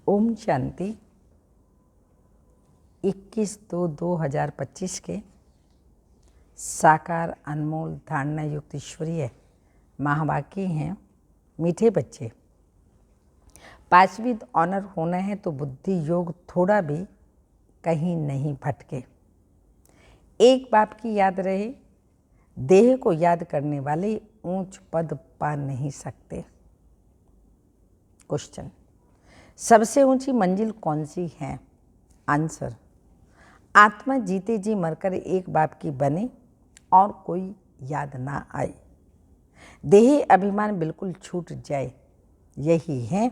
ओम शांति। 21/2/2025 के साकार अनमोल धारणा युक्त ईश्वरीय महावाक्य हैं। मीठे बच्चे, पांचवी ऑनर होना है तो बुद्धि योग थोड़ा भी कहीं नहीं भटके। एक बात की याद रहे, देह को याद करने वाले ऊंच पद पा नहीं सकते। क्वेश्चन, सबसे ऊंची मंजिल कौन सी है? आंसर, आत्मा जीते जी मरकर एक बाप की बने और कोई याद ना आए, देही अभिमान बिल्कुल छूट जाए, यही है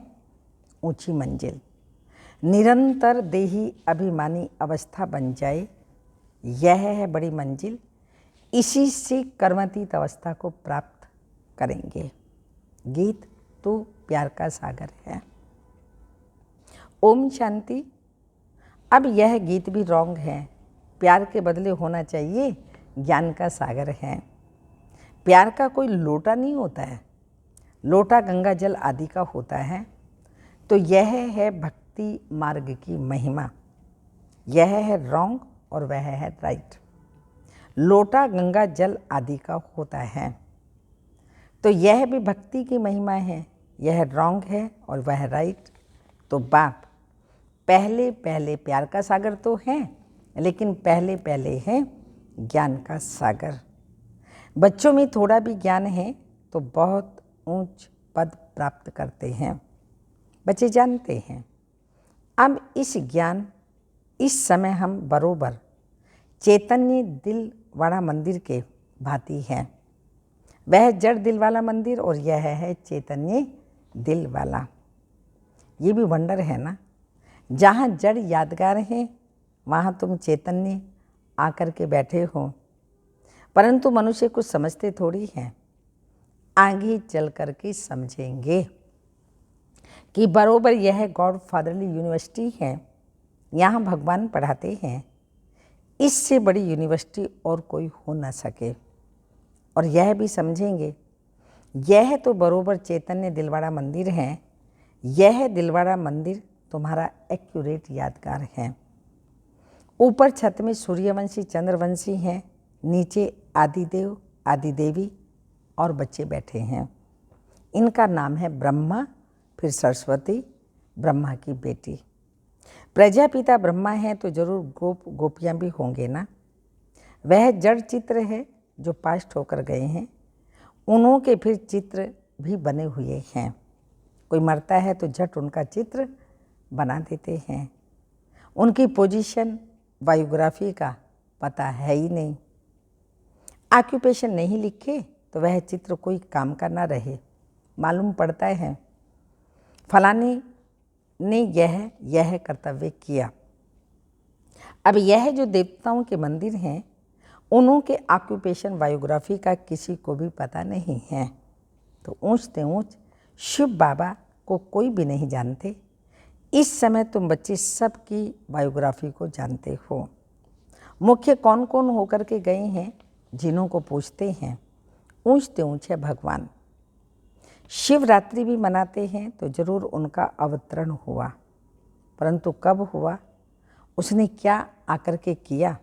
ऊंची मंजिल। निरंतर देही अभिमानी अवस्था बन जाए, यह है बड़ी मंजिल। इसी से कर्मातीत अवस्था को प्राप्त करेंगे। गीत तू प्यार का सागर है। ओम शांति। अब यह गीत भी रॉन्ग है। प्यार के बदले होना चाहिए ज्ञान का सागर है। प्यार का कोई लोटा नहीं होता है, लोटा गंगा जल आदि का होता है। तो यह है भक्ति मार्ग की महिमा। यह है रॉन्ग और वह है राइट। लोटा गंगा जल आदि का होता है, तो यह भी भक्ति की महिमा है। यह रॉन्ग है और वह राइट। तो बाप पहले पहले प्यार का सागर तो है, लेकिन पहले पहले है ज्ञान का सागर। बच्चों में थोड़ा भी ज्ञान है तो बहुत ऊंच पद प्राप्त करते हैं। बच्चे जानते हैं। अब इस ज्ञान इस समय हम बरोबर चैतन्य दिल वाला मंदिर के भांति है। वह जड़ दिल वाला मंदिर और यह है चैतन्य दिल वाला। ये भी वंडर है ना। जहाँ जड़ यादगार है वहाँ तुम चैतन्य आकर के बैठे हो, परंतु मनुष्य कुछ समझते थोड़ी हैं। आगे चल कर के समझेंगे कि बरोबर यह गॉड फादरली यूनिवर्सिटी है। यहाँ भगवान पढ़ाते हैं। इससे बड़ी यूनिवर्सिटी और कोई हो न सके। और यह भी समझेंगे, यह तो बरोबर चैतन्य दिलवाड़ा मंदिर है। यह दिलवाड़ा मंदिर तुम्हारा एक्यूरेट यादगार है। ऊपर छत में सूर्यवंशी चंद्रवंशी हैं, नीचे आदिदेव आदिदेवी और बच्चे बैठे हैं। इनका नाम है ब्रह्मा, फिर सरस्वती, ब्रह्मा की बेटी। प्रजापिता ब्रह्मा है तो जरूर गोप गोपियाँ भी होंगे ना। वह जड़ चित्र है जो पास्ट होकर गए हैं। उन्हों के फिर चित्र भी बने हुए हैं। कोई मरता है तो झट उनका चित्र बना देते हैं। उनकी पोजीशन बायोग्राफी का पता है ही नहीं। ऑक्यूपेशन नहीं लिखे तो वह चित्र कोई काम का ना रहे। मालूम पड़ता है फलाने ने यह कर्तव्य किया। अब यह जो देवताओं के मंदिर हैं, उन्हों के ऑक्यूपेशन बायोग्राफी का किसी को भी पता नहीं है। तो ऊंचते ऊंच शिव बाबा को कोई भी नहीं जानते। इस समय तुम बच्चे सबकी बायोग्राफी को जानते हो। मुख्य कौन कौन होकर के गए हैं, जिन्हों को पूछते हैं, ऊंचते ऊंच है भगवान। शिवरात्रि भी मनाते हैं तो जरूर उनका अवतरण हुआ, परंतु कब हुआ, उसने क्या आकर के किया,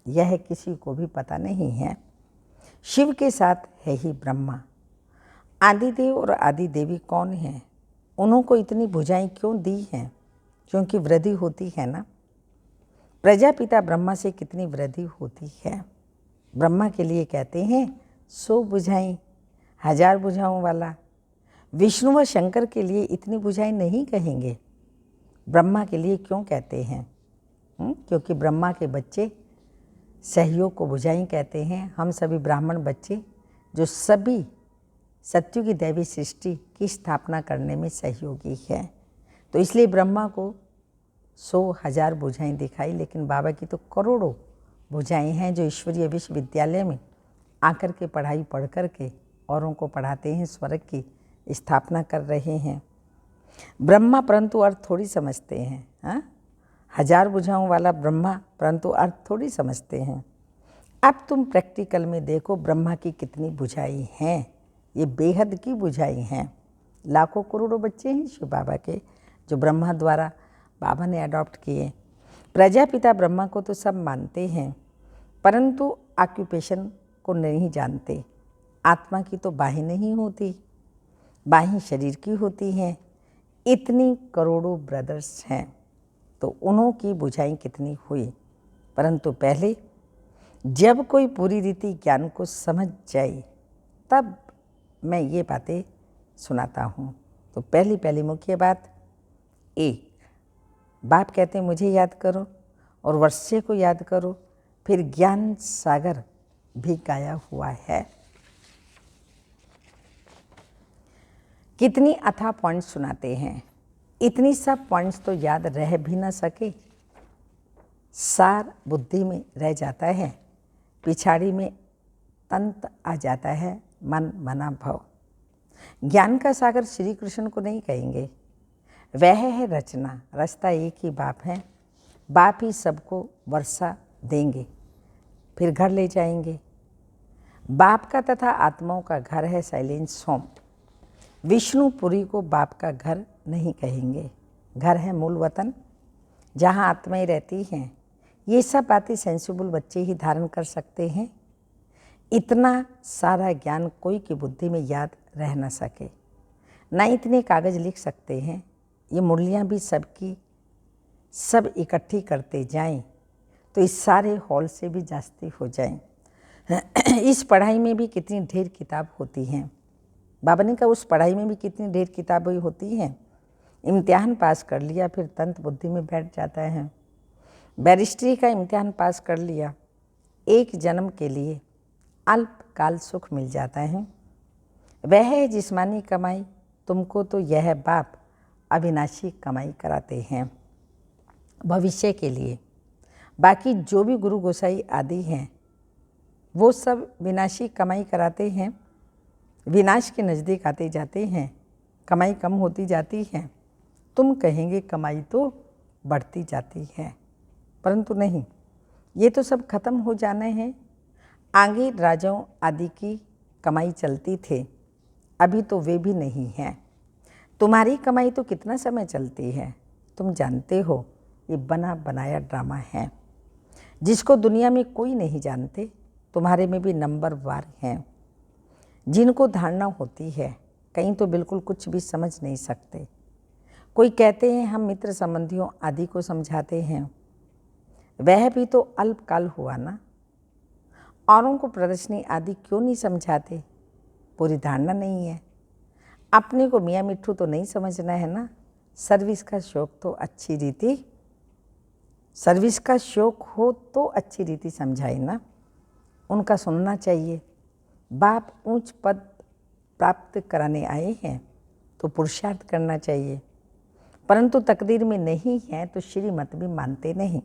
यह किसी को भी पता नहीं है। शिव के साथ है ही ब्रह्मा। आदिदेव और आदिदेवी कौन हैं? उन्हों को इतनी भुजाएं क्यों दी हैं? क्योंकि वृद्धि होती है ना। प्रजापिता ब्रह्मा से कितनी वृद्धि होती है। ब्रह्मा के लिए कहते हैं 100 भुजाएं, 1000 भुजाओं वाला। विष्णु व शंकर के लिए इतनी भुजाएं नहीं कहेंगे। ब्रह्मा के लिए क्यों कहते हैं? क्योंकि ब्रह्मा के बच्चे सहयोग को भुजाएं कहते हैं। हम सभी ब्राह्मण बच्चे जो सभी सत्य की दैवी सृष्टि की स्थापना करने में सहयोगी है, तो इसलिए ब्रह्मा को 100,000 भुजाएं दिखाई, लेकिन बाबा की तो करोड़ों भुजाएं हैं जो ईश्वरीय विश्वविद्यालय में आकर के पढ़ाई पढ़ कर के औरों को पढ़ाते हैं, स्वर्ग की स्थापना कर रहे हैं। ब्रह्मा परंतु अर्थ थोड़ी समझते हैं। हाँ, 1000 भुजाओं वाला ब्रह्मा परंतु अर्थ थोड़ी समझते हैं। अब तुम प्रैक्टिकल में देखो ब्रह्मा की कितनी भुजाएं हैं। ये बेहद की भुजाएं हैं। लाखों करोड़ों बच्चे हैं शिव बाबा के, जो ब्रह्मा द्वारा बाबा ने अडॉप्ट किए। प्रजापिता ब्रह्मा को तो सब मानते हैं, परंतु ऑक्यूपेशन को नहीं जानते। आत्मा की तो बाहें नहीं होती, बाहें शरीर की होती हैं। इतनी करोड़ों ब्रदर्स हैं, तो उन्हों की बुझाई कितनी हुई। परंतु पहले जब कोई पूरी रीति ज्ञान को समझ जाए तब मैं ये बातें सुनाता हूँ। तो पहली मुख्य बात, एक, बाप कहते हैं मुझे याद करो और वर्षे को याद करो, फिर ज्ञान सागर भी गाया हुआ है। कितनी अथाह पॉइंट्स सुनाते हैं, इतनी सब पॉइंट्स तो याद रह भी ना सके, सार बुद्धि में रह जाता है, पिछाड़ी में तंत आ जाता है, मन मना भव। ज्ञान का सागर श्री कृष्ण को नहीं कहेंगे, वह है रचना। रचता एक ही बाप है, बाप ही सबको वर्षा देंगे, फिर घर ले जाएंगे। बाप का तथा आत्माओं का घर है साइलेंस होम। विष्णुपुरी को बाप का घर नहीं कहेंगे, घर है मूल वतन, जहाँ आत्माएं रहती हैं। ये सब बातें सेंसिबल बच्चे ही धारण कर सकते हैं। इतना सारा ज्ञान कोई की बुद्धि में याद रह न सके, ना इतने कागज़ लिख सकते हैं। ये मुरलियाँ भी सबकी सब इकट्ठी करते जाएं तो इस सारे हॉल से भी जास्ती हो जाएं। इस पढ़ाई में भी कितनी ढेर किताब होती हैं। बाबा ने कहा उस पढ़ाई में भी कितनी ढेर किताबें होती हैं। इम्तिहान पास कर लिया, फिर तंत्र बुद्धि में बैठ जाता है। बैरिस्ट्री का इम्तिहान पास कर लिया, एक जन्म के लिए अल्पकाल सुख मिल जाता है। वह है जिस्मानी कमाई, तुमको तो यह बाप अविनाशी कमाई कराते हैं भविष्य के लिए। बाकी जो भी गुरु गोसाई आदि हैं वो सब विनाशी कमाई कराते हैं, विनाश के नज़दीक आते जाते हैं, कमाई कम होती जाती है। तुम कहेंगे कमाई तो बढ़ती जाती है, परंतु नहीं, ये तो सब खत्म हो जाना है। आगे राजाओं आदि की कमाई चलती थे, अभी तो वे भी नहीं हैं। तुम्हारी कमाई तो कितना समय चलती है, तुम जानते हो। ये बना बनाया ड्रामा है जिसको दुनिया में कोई नहीं जानते। तुम्हारे में भी नंबर वार हैं जिनको धारणा होती है, कहीं तो बिल्कुल कुछ भी समझ नहीं सकते। कोई कहते हैं हम मित्र संबंधियों आदि को समझाते हैं, वह भी तो अल्पकाल हुआ ना। औरों को प्रदर्शनी आदि क्यों नहीं समझाते, पूरी धारणा नहीं है। अपने को मियाँ मिट्ठू तो नहीं समझना है ना। सर्विस का शौक तो अच्छी रीति, सर्विस का शौक हो तो अच्छी रीति समझाए ना, उनका सुनना चाहिए। बाप ऊंच पद प्राप्त कराने आए हैं तो पुरुषार्थ करना चाहिए, परंतु तकदीर में नहीं है तो श्रीमत भी मानते नहीं,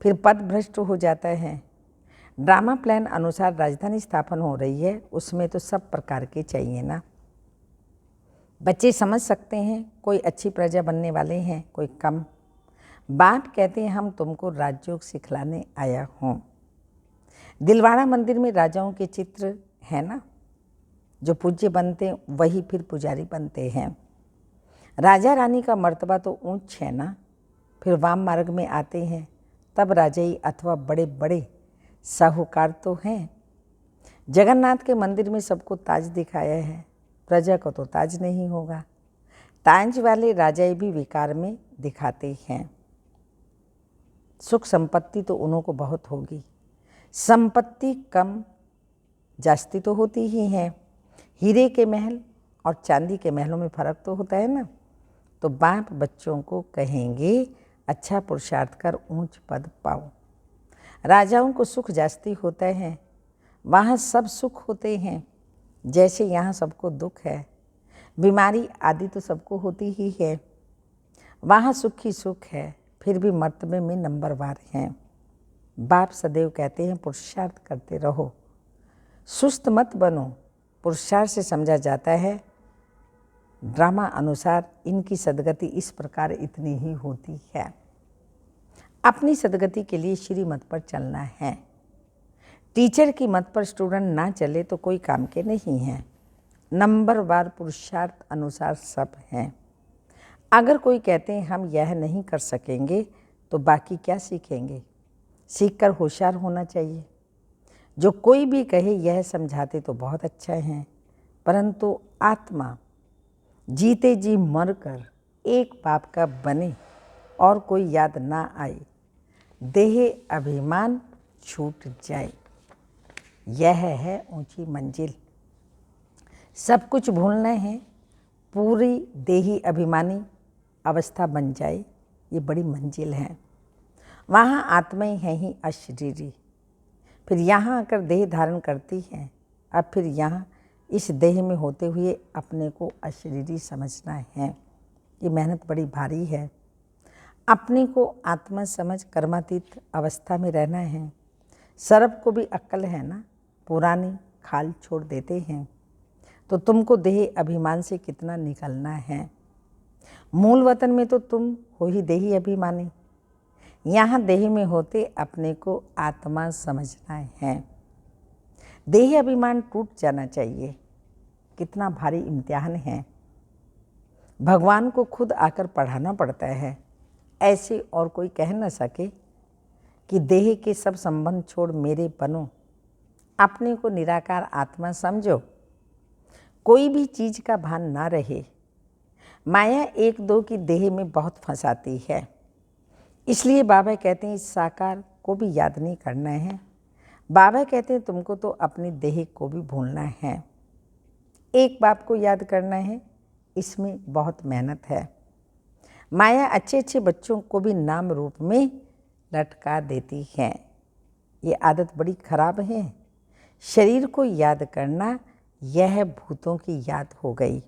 फिर पद भ्रष्ट हो जाता है। ड्रामा प्लान अनुसार राजधानी स्थापन हो रही है, उसमें तो सब प्रकार के चाहिए ना। बच्चे समझ सकते हैं, कोई अच्छी प्रजा बनने वाले हैं, कोई कम। बाप कहते हैं हम तुमको राजयोग सिखलाने आया हूँ। दिलवाड़ा मंदिर में राजाओं के चित्र है ना, जो पूज्य बनते हैं वही फिर पुजारी बनते हैं। राजा रानी का मर्तबा तो ऊंच है ना, फिर वाम मार्ग में आते हैं तब राजाई अथवा बड़े बड़े साहूकार तो हैं। जगन्नाथ के मंदिर में सबको ताज दिखाया है, प्रजा को तो ताज नहीं होगा। ताज वाले राजाई भी विकार में दिखाते हैं। सुख संपत्ति तो उन्हों को बहुत होगी, संपत्ति कम जास्ती तो होती ही है। हीरे के महल और चांदी के महलों में फ़र्क तो होता है ना। तो बाप बच्चों को कहेंगे अच्छा पुरुषार्थ कर ऊंच पद पाओ। राजाओं को सुख जास्ती होता है, वहाँ सब सुख होते हैं जैसे यहाँ सबको दुख है। बीमारी आदि तो सबको होती ही है, वहाँ सुख ही सुख है, फिर भी मर्तबे में नंबरवार हैं। बाप सदैव कहते हैं पुरुषार्थ करते रहो, सुस्त मत बनो। पुरुषार्थ से समझा जाता है ड्रामा अनुसार इनकी सदगति इस प्रकार इतनी ही होती है। अपनी सदगति के लिए श्रीमत पर चलना है। टीचर की मत पर स्टूडेंट ना चले तो कोई काम के नहीं हैं। नंबरवार पुरुषार्थ अनुसार सब हैं। अगर कोई कहते हैं हम यह नहीं कर सकेंगे तो बाकी क्या सीखेंगे? सीखकर होशियार होना चाहिए। जो कोई भी कहे यह समझाते तो बहुत अच्छा है, परंतु आत्मा जीते जी मरकर एक बाप का बने और कोई याद ना आए, देह अभिमान छूट जाए, यह है ऊंची मंजिल। सब कुछ भूलना है, पूरी देही अभिमानी अवस्था बन जाए, ये बड़ी मंजिल है। वहाँ आत्माएं हैं ही अशरीरी, फिर यहाँ आकर देह धारण करती हैं। अब फिर यहाँ इस देह में होते हुए अपने को अशरीरी समझना है, ये मेहनत बड़ी भारी है। अपने को आत्मा समझ कर्मातीत अवस्था में रहना है। सर्प को भी अक्ल है ना, पुरानी खाल छोड़ देते हैं, तो तुमको देह अभिमान से कितना निकलना है। मूल वतन में तो तुम हो ही देही अभिमानी, यहाँ देह में होते अपने को आत्मा समझना है। देह अभिमान टूट जाना चाहिए। कितना भारी इम्तिहान है, भगवान को खुद आकर पढ़ाना पड़ता है। ऐसे और कोई कह न सके कि देह के सब संबंध छोड़ मेरे बनो, अपने को निराकार आत्मा समझो। कोई भी चीज का भान ना रहे। माया एक दो की देह में बहुत फंसाती है, इसलिए बाबा कहते हैं इस साकार को भी याद नहीं करना है। बाबा कहते हैं तुमको तो अपनी देह को भी भूलना है। एक बाप को याद करना है, इसमें बहुत मेहनत है। माया अच्छे अच्छे बच्चों को भी नाम रूप में लटका देती है, ये आदत बड़ी खराब है। शरीर को याद करना यह भूतों की याद हो गई।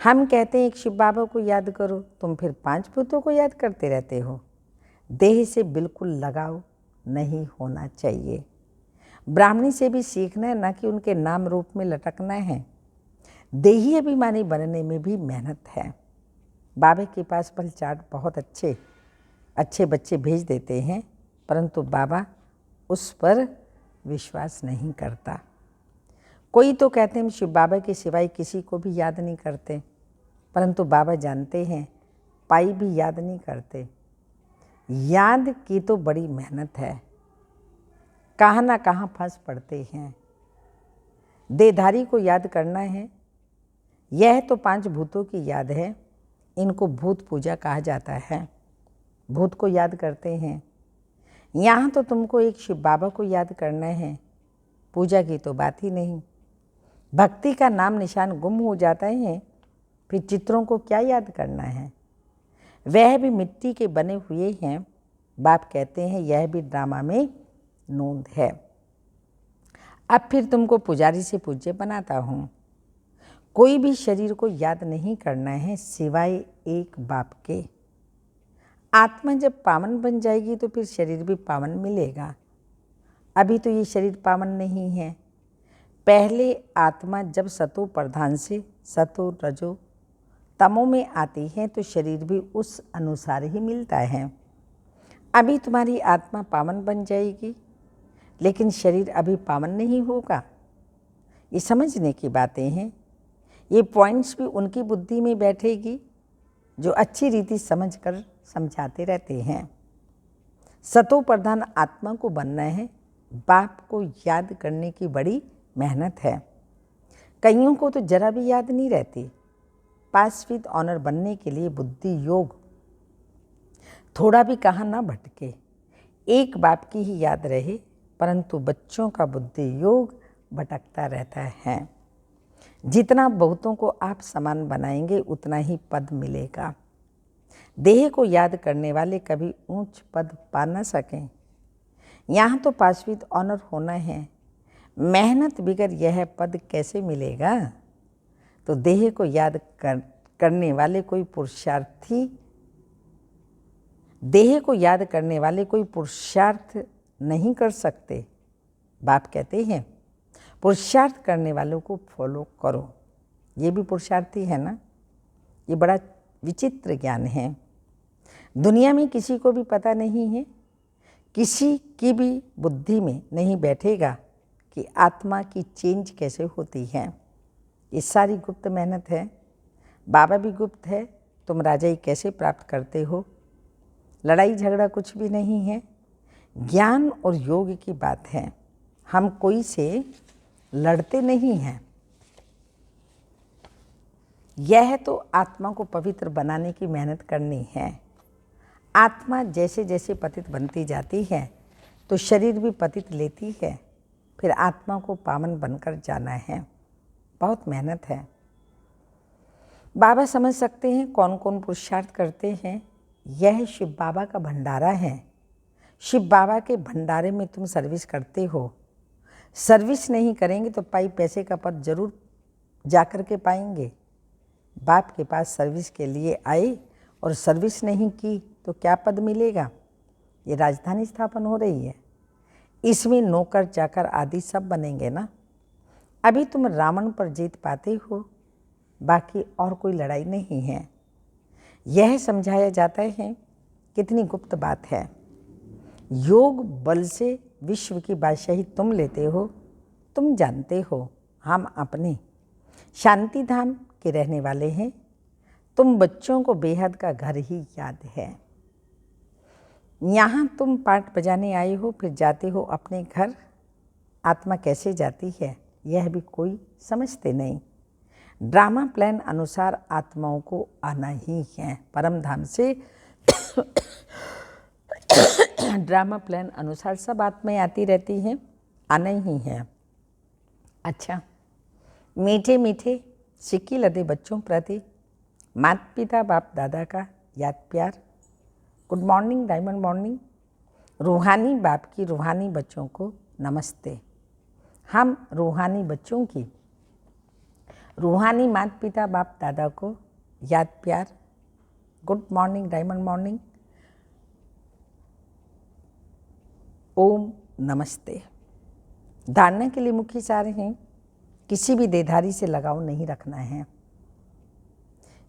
हम कहते हैं एक शिव बाबा को याद करो, तुम फिर 5 भूतों को याद करते रहते हो। देह से बिल्कुल लगाव नहीं होना चाहिए। ब्राह्मणी से भी सीखना है, ना कि उनके नाम रूप में लटकना है। देही अभिमानी बनने में भी मेहनत है। बाबा के पास चाट बहुत अच्छे अच्छे बच्चे भेज देते हैं, परंतु बाबा उस पर विश्वास नहीं करता। कोई तो कहते हैं शिव बाबा के सिवाय किसी को भी याद नहीं करते, परंतु बाबा जानते हैं पाई भी याद नहीं करते। याद की तो बड़ी मेहनत है, कहाँ ना कहाँ फंस पड़ते हैं। देहधारी को याद करना है, यह तो 5 भूतों की याद है। इनको भूत पूजा कहा जाता है, भूत को याद करते हैं। यहाँ तो तुमको एक शिव बाबा को याद करना है, पूजा की तो बात ही नहीं। भक्ति का नाम निशान गुम हो जाता है, फिर चित्रों को क्या याद करना है। वह भी मिट्टी के बने हुए हैं। बाप कहते हैं यह भी ड्रामा में नोंद है। अब फिर तुमको पुजारी से पूज्य बनाता हूँ। कोई भी शरीर को याद नहीं करना है सिवाय एक बाप के। आत्मा जब पावन बन जाएगी तो फिर शरीर भी पावन मिलेगा। अभी तो ये शरीर पावन नहीं है। पहले आत्मा जब सतो प्रधान से सतो रजो तमो में आती है तो शरीर भी उस अनुसार ही मिलता है। अभी तुम्हारी आत्मा पावन बन जाएगी, लेकिन शरीर अभी पावन नहीं होगा। ये समझने की बातें हैं। ये पॉइंट्स भी उनकी बुद्धि में बैठेगी जो अच्छी रीति समझकर समझाते रहते हैं। सतो प्रधान आत्मा को बनना है। बाप को याद करने की बड़ी मेहनत है। कईयों को तो जरा भी याद नहीं रहती। पास विद ऑनर बनने के लिए बुद्धि योग थोड़ा भी कहाँ ना भटके। एक बाप की ही याद रहे, परंतु बच्चों का बुद्धि योग भटकता रहता है। जितना बहुतों को आप समान बनाएंगे उतना ही पद मिलेगा। देह को याद करने वाले कभी ऊंच पद पा न सकें। यहाँ तो पास विद ऑनर होना है। मेहनत बिगर यह पद कैसे मिलेगा। तो देह को याद करने वाले कोई पुरुषार्थी, देह को याद करने वाले कोई पुरुषार्थ नहीं कर सकते। बाप कहते हैं पुरुषार्थ करने वालों को फॉलो करो। ये भी पुरुषार्थी है ना। ये बड़ा विचित्र ज्ञान है। दुनिया में किसी को भी पता नहीं है, किसी की भी बुद्धि में नहीं बैठेगा कि आत्मा की चेंज कैसे होती है। ये सारी गुप्त मेहनत है। बाबा भी गुप्त है, तुम राजाई कैसे प्राप्त करते हो? लड़ाई झगड़ा कुछ भी नहीं है, ज्ञान और योग की बात है। हम कोई से लड़ते नहीं हैं। यह तो आत्मा को पवित्र बनाने की मेहनत करनी है। आत्मा जैसे जैसे पतित बनती जाती है तो शरीर भी पतित लेती है, फिर आत्मा को पावन बनकर जाना है। बहुत मेहनत है। बाबा समझ सकते हैं कौन कौन पुरुषार्थ करते हैं। यह शिव बाबा का भंडारा है। शिव बाबा के भंडारे में तुम सर्विस करते हो। सर्विस नहीं करेंगे तो पाई पैसे का पद जरूर जाकर के पाएंगे। बाप के पास सर्विस के लिए आए और सर्विस नहीं की तो क्या पद मिलेगा? ये राजधानी स्थापन हो रही है, इसमें नौकर चाकर आदि सब बनेंगे ना। अभी तुम रावण पर जीत पाते हो, बाकी और कोई लड़ाई नहीं है। यह समझाया जाता है, कितनी गुप्त बात है। योग बल से विश्व की बादशाही तुम लेते हो। तुम जानते हो हम अपने शांति धाम के रहने वाले हैं। तुम बच्चों को बेहद का घर ही याद है। यहाँ तुम पाठ बजाने आए हो, फिर जाते हो अपने घर। आत्मा कैसे जाती है यह भी कोई समझते नहीं। ड्रामा प्लान अनुसार आत्माओं को आना ही है परम धाम से। ड्रामा प्लान अनुसार सब आत्माएं आती रहती हैं, आना ही है। अच्छा, मीठे मीठे सिक्की लदे बच्चों प्रति माता पिता बाप दादा का याद प्यार। Good morning, diamond morning. रूहानी बाप की रूहानी बच्चों को नमस्ते। हम रूहानी बच्चों की रूहानी माता पिता बाप दादा को याद प्यार। Good morning, diamond morning. Om नमस्ते। धारणा के लिए मुख्य सार हैं, किसी भी देहधारी से लगाव नहीं रखना है।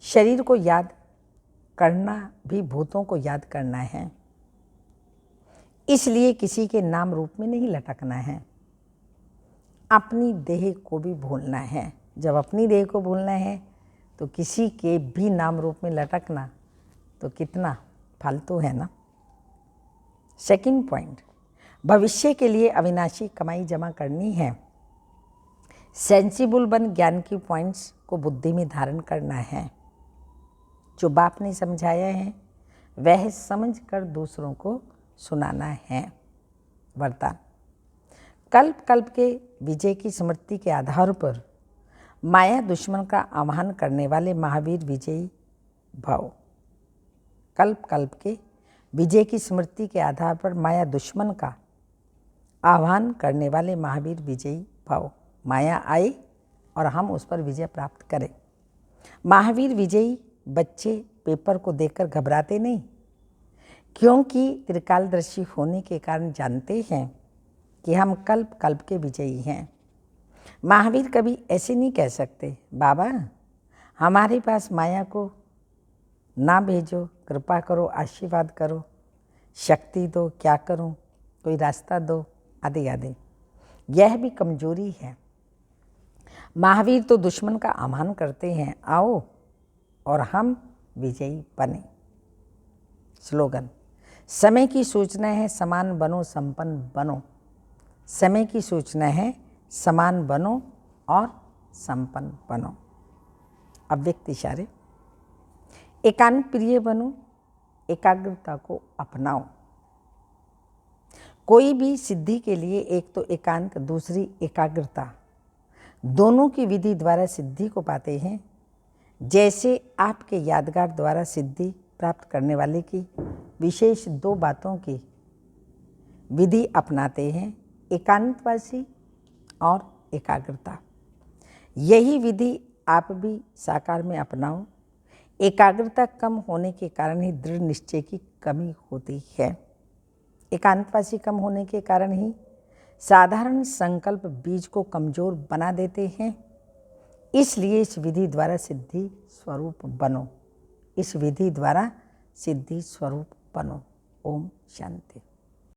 शरीर को याद करना भी भूतों को याद करना है, इसलिए किसी के नाम रूप में नहीं लटकना है। अपनी देह को भी भूलना है। जब अपनी देह को भूलना है तो किसी के भी नाम रूप में लटकना तो कितना फालतू है ना। सेकंड पॉइंट, भविष्य के लिए अविनाशी कमाई जमा करनी है। सेंसिबल बन ज्ञान की पॉइंट्स को बुद्धि में धारण करना है। जो बाप ने समझाया है वह समझ कर दूसरों को सुनाना है। वरदान, कल्प कल्प के विजय की स्मृति के आधार पर माया दुश्मन का आह्वान करने वाले महावीर विजयी भव। कल्प कल्प के विजय की स्मृति के आधार पर माया दुश्मन का आह्वान करने वाले महावीर विजयी भव। माया आए और हम उस पर विजय प्राप्त करें। महावीर विजयी बच्चे पेपर को देखकर घबराते नहीं, क्योंकि त्रिकालदर्शी होने के कारण जानते हैं कि हम कल्प कल्प के विजयी हैं। महावीर कभी ऐसे नहीं कह सकते, बाबा हमारे पास माया को ना भेजो, कृपा करो, आशीर्वाद करो, शक्ति दो, क्या करूं, कोई रास्ता दो, आदि आदि। यह भी कमजोरी है। महावीर तो दुश्मन का आह्वान करते हैं, आओ और हम विजयी बने। स्लोगन, समय की सूचना है समान बनो, संपन्न बनो। समय की सूचना है समान बनो और संपन्न बनो। अव्यक्त इशारे, एकांत प्रिय बनो, एकाग्रता को अपनाओ। कोई भी सिद्धि के लिए एक तो एकांत, दूसरी एकाग्रता, दोनों की विधि द्वारा सिद्धि को पाते हैं। जैसे आपके यादगार द्वारा सिद्धि प्राप्त करने वाले की विशेष दो बातों की विधि अपनाते हैं, एकांतवासी और एकाग्रता। यही विधि आप भी साकार में अपनाओ। एकाग्रता कम होने के कारण ही दृढ़ निश्चय की कमी होती है। एकांतवासी कम होने के कारण ही साधारण संकल्प बीज को कमजोर बना देते हैं। इसलिए इस विधि द्वारा सिद्धि स्वरूप बनो। इस विधि द्वारा सिद्धि स्वरूप बनो। ओम शांति।